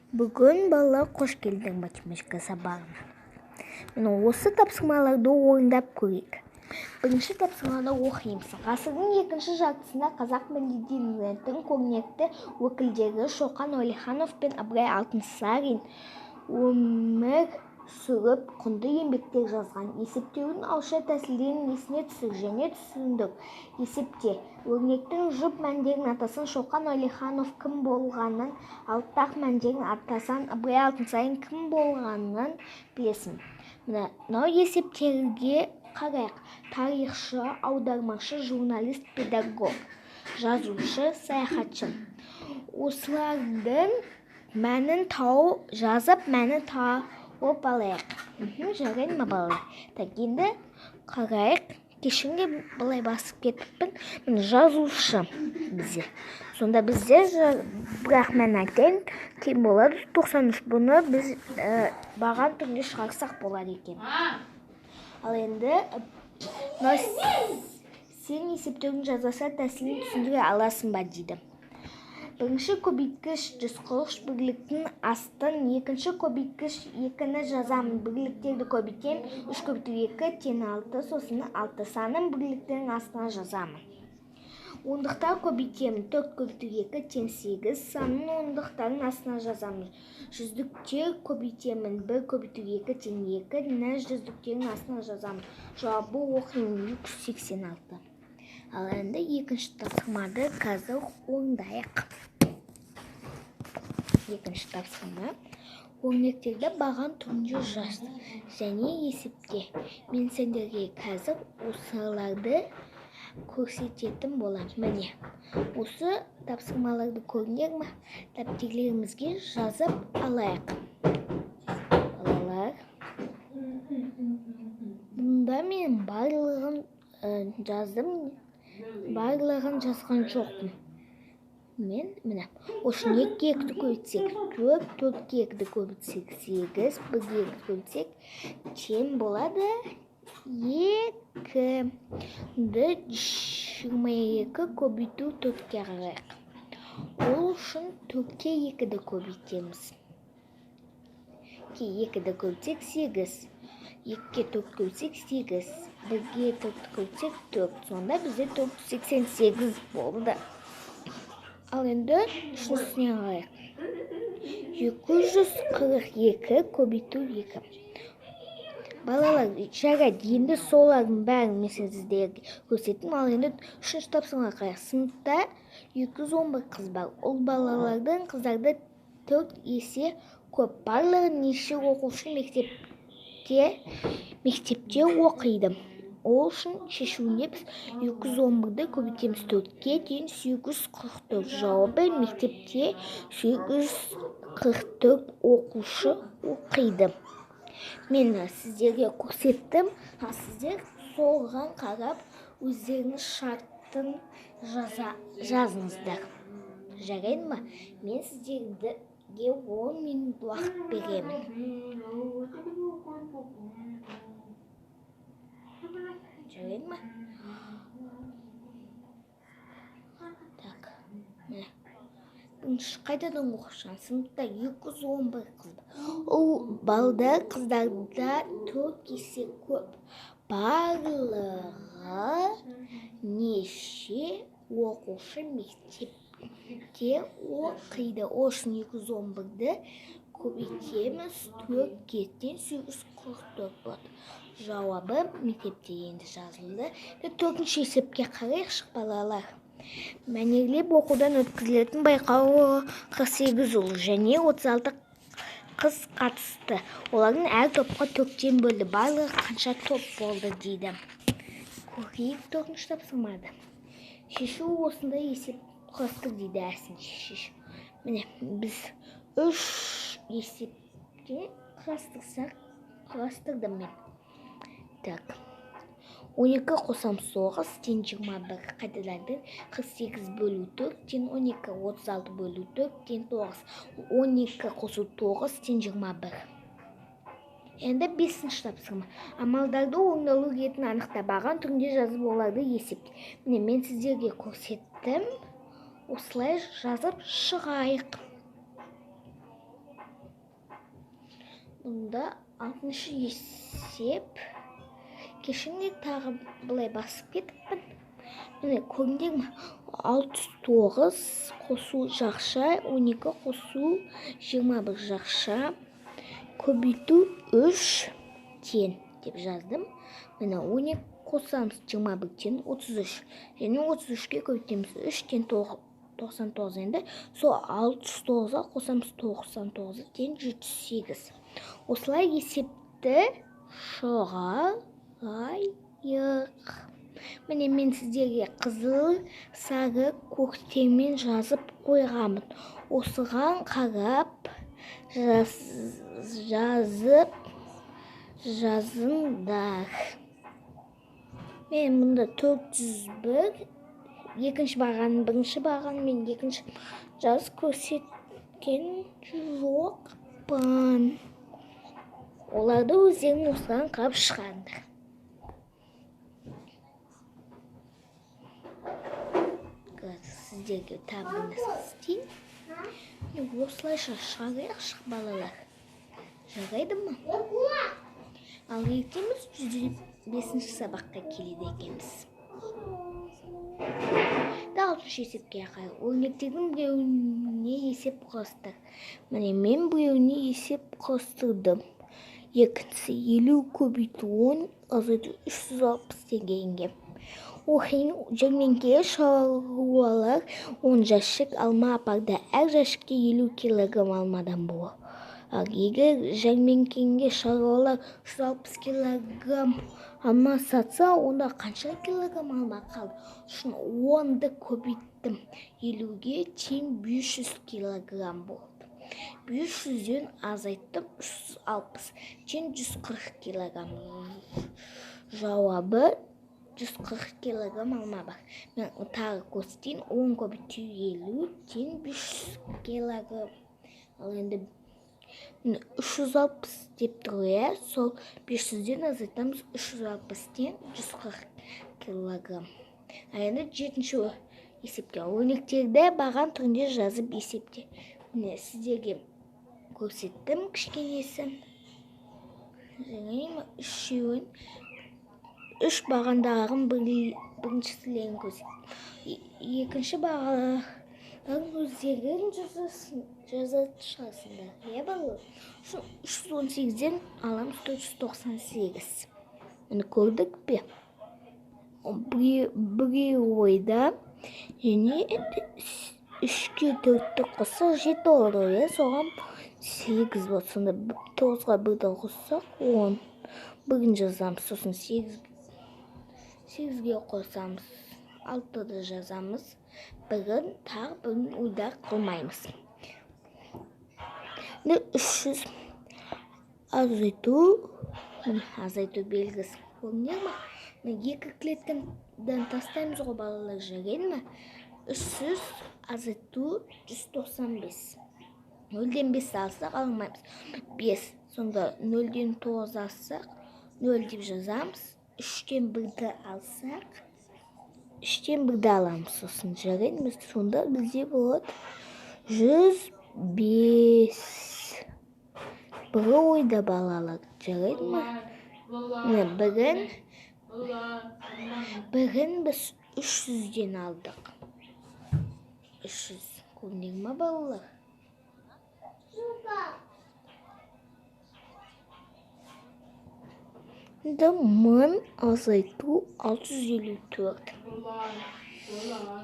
Бүгін бала қош келдің математика сабағына. Міне осы тапсырмаларды орындап көрейік. Бірінші тапсырманы оқимыз. Ғасырдың екінші жартысында қазақ мәдениетінің көрнекті өкілдері Шоқан Уәлиханов пен Ыбырай Алтынсарин өмір сүріп, құнды еңбектер жазған. Есептеудің ауызша тәсілдерін есіне түсір және түсіндір. Есепте өрнектің жұп мәндерін атасын Шоқан Уәлиханов кім болғанын, алыптақ мәндерін атасан Ыбырай Алтынсарин кім болғанын білесің. Мынау есептерге қарайық. Тарихшы, аудармашы, журналист, педагог, жазушы, саяхатшы. Осылардың мәнін тауып жазып, мәнін тауып алайық. Жарайды ма балалар? Енді қарайық. Кешіңде былай басып кетіппін. Жазушы бізде. Сонда бізде бірақ мен айтайын, кем болады 93. Бұны біз баған түрінде шығарсақ болады екен. Ал енді сен есептеудің жазбаша тәсілін түсіндіре аласың ба дейді. Бірінші көбейткіш 143 бірліктің астын, екінші көбейткіш 2-ні жазамын, бірліктерді көбейтем, 3 көбейту 2 тең 6, сосын 6 санын бірліктердің астына жазамын. Ондықтар көбейтемін, 4 көбейту 2 тең 8, санын ондықтардың астына жазамын. Жүздіктер көбейтемін, 1 көбейту 2 тең 2, ні жүздіктердің астына жазамын. Жауабы оқимын 186. Ал енді екінші тапсырмады қазір орындайық. Екінші тапсырма. Өрнектерді баған түрінде жаз және есепте. Мен сендерге қазір осыларды көрсететін болам. Міне, осы тапсырмаларды көрдіңдер ме? Дәптерлерімізге жазып алайық. Балалар, бұнда мен барлығын жаздым, барлығын жазған жоқпын. Мен міне, осы 2-ді көбейтсек 4, 4-ге 2-ді көбейтсек 8, 1-ге 2-ді көбейтсек тең болады 2. 22 көбейту 4-ге қарайық. Ол үшін 4-ге 2-ді көбейтеміз. 2-ді көбейтсек 8, 2-ге 4 көбейтсек 8, 1-ге 4 көбейтсек 4. Сонда бізде 488 болды. Ал енді үшіншісіне қарайық. 242 көбейту 2. Балалар, жарайды, енді солардың бәрін мен сіздерге көрсеттім. Ал енді үшінші тапсырмаға қарайық. Сыныпта 211 қыз бар. Ол балалардың қыздарда 4 есе көп. Барлығы неше оқушы мектепте оқиды. Ол үшін шешуінде біз 211-ді көбейтеміз 4-ге дейін 844. Жауабы мектепте 844 оқушы оқиды. Мен сіздерге көрсеттім, сіздер соған қарап өздеріңіз шарттын жазыңыздар. Жарайды ма? Мен сіздерге 10 минут уақыт беремін. Жарайды ма? Так, міне. Бірінші қайтадан оқышан. Сыныпта 211 қыз бар. Ол балдар қыздарда 4 есе көп. Барлығы неше оқушы мектепте оқиды. Ол үшін 211-ді көбейтеміз 4-ге дейін 844 болады. Жауабы мектепте енді жазылды. 4-ші есепке қарайықшы балалар. Мәнерлеп оқудан өткізілетін байқауы 48 ұл және 36 қыз қатысты. Олардың әр топқа 4-тен бөлді. Барлығы қанша топ болды дейді. Көрейік 4-ші тапсырмады. Шешу осында есеп құрастыр дейді әсін шешу. Міне, біз 3 есепте құрастырдым мен. Так, 12 қосам 9 тең 21, қайталады 48 бөлу 4 тең 12, 36 бөлу 4 тең 9, 12 қосу 9 тең 21. Енді 5-ші тапсырма. Амалдарды орындалу ретін анықта, баған түрінде жазып оларды есепте. Міне, мен сіздерге көрсеттім. Осылай жазып шығайық. Бұнда 6-шы есеп. Кешінде тағы бұлай басып кетіппін. Міне көрдіңдер ме? 69 қосу жақша, 12 қосу 21 жақша, көбейту 3 тең деп жаздым. Міне 12 қосамыз 21 тең 33. Және 33-ке көбейтеміз 3 тең 99 енді. Сол 69-ға қосамыз 99 тең 708. Осылай есепті шығарайық. Міне мен сіздерге қызыл, сары, көктермен жазып қойғамын. Осыған қарап жазыңдар. Мен мұнда 401, екінші бағаны, бірінші бағаны мен екінші жазып көрсеткен жоқпын. Оларды өздерің осыған қарап шығарыңдар. Сіздерге тағы істейін. Осылайша шығарайықшы балалар. Жарайды ма? Ал ертеңіз 105-ші сабаққа келеді екенбіз. 6-шы есепке қарай. Өрнектердің біреуіне есеп құрастыр. Міне мен біреуіне есеп құрастырдым. Екіншісі 50 көбейту 10 азайту 360 дегенге. Оқиын жәрмеңкеге шаруалар 10 жәшік алма апарды. Әр жәшікке 50 килограмм алмадан болады. Егер жәрмеңкеге шаруалар 360 килограмм алма сатса, онда қанша килограмм алма қалды? Үшін 10-ды көбейттім. 50-ге тең 500 килограмм болды. 500-ден азайттым 360 тең 140 килограмм. Жауабы 140 килограмм алма бар. Мен тағы көрсетейін. 10 көбейту 50 тең 500 килограмм. Ал енді 360 деп тұр, сол 500-ден азайтамыз 360 тең 140 килограмм. Енді 7-ші есепке. Өрнектерді баған түрінде жазып есепте. Міне сіздерге көрсеттім кішкенесін. Үшеуін 3 бағандағын біріншісілерін көрсеттім. Екінші бағандағын өздерін жазатын шығасындар. Балалар? 318-ден аламыз 498. Оны көрдік бе? Біреу ойда және 3-ке 4-ті қосса 7 olur. Соған 8 болады. Сонда 9-ға 1-ді қоссақ 10. Бүгін жазамыз. Сосын 8-ге қосамыз. 6-ды жазамыз. Бүгін тағы бүгін ойда қылмаймыз. 300 азайту белгісі. Көрінер ма? Екі клеткадан тастаймыз ғой балалар, жарайды ма? 300 азайту 195. 0-ден 5 алсақ алмаймыз. 5. Сонда 0-ден 9 алсақ 0 деп жазамыз. 3-тен 1-ді алсақ 3-тен 1-ді аламыз. Сосын жарайды ма? Сонда бізде болады 105. Бірі ойда балалар. Жарайды ма? Бүгін біз 300-ден алдық. 300. Көрінер ма балалар? Мың азайту 654.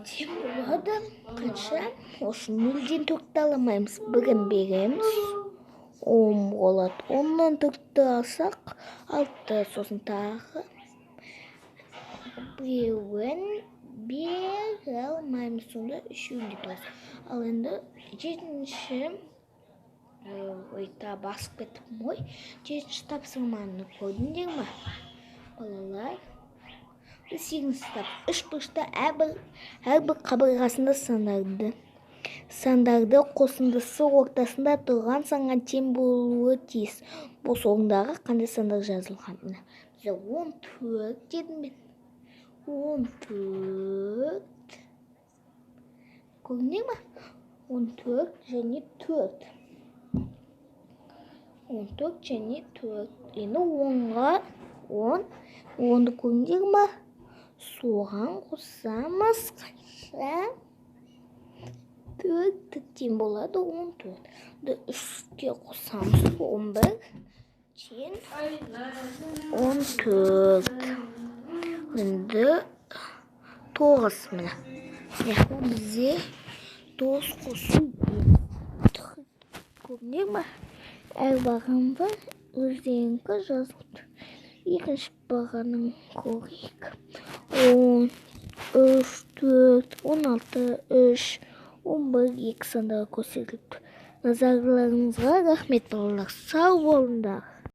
Деп болады. Қанша? Осы 0-ден 4-ті аламаймыз. Бүгін береміз. 10 болады. 10-нан 4-ті алсақ 6. Сосын тағы біреуін бере алмаймыз. Сонда 3-інде тұрыз. Ал енді 7-ші ойта басып кетіп ой. 7-ші тапсырманы көрдіңдер ме? Балалар. 8-ші тап. 3 бұрышта әрбір қабырғасында сандарды қосындысы ортасында тұрған санға тең болуы тиіс. Бос орындағы қандай сандар жазылған? Бізде 14 дедім мен. 14. Көрінер ме? 14 және 4. 14 және 4. Енді 10-ға 10-ды көрдіңдер ма? Соған қосамыз. Қанша? 4 тең болады 14. 3-ке қосамыз 11 тең 14. Енді 9 міне. Бұл бізде 9 қосу. Көрдіңдер ма? Әр бағанға өздеріңкі жазылды. Екінші бағанын көрейік. 10, 3, 4, 16, 3, 11, 2 сандығы көрсетілді. Назарларыңызға рахмет балалар. Сау болыңдар.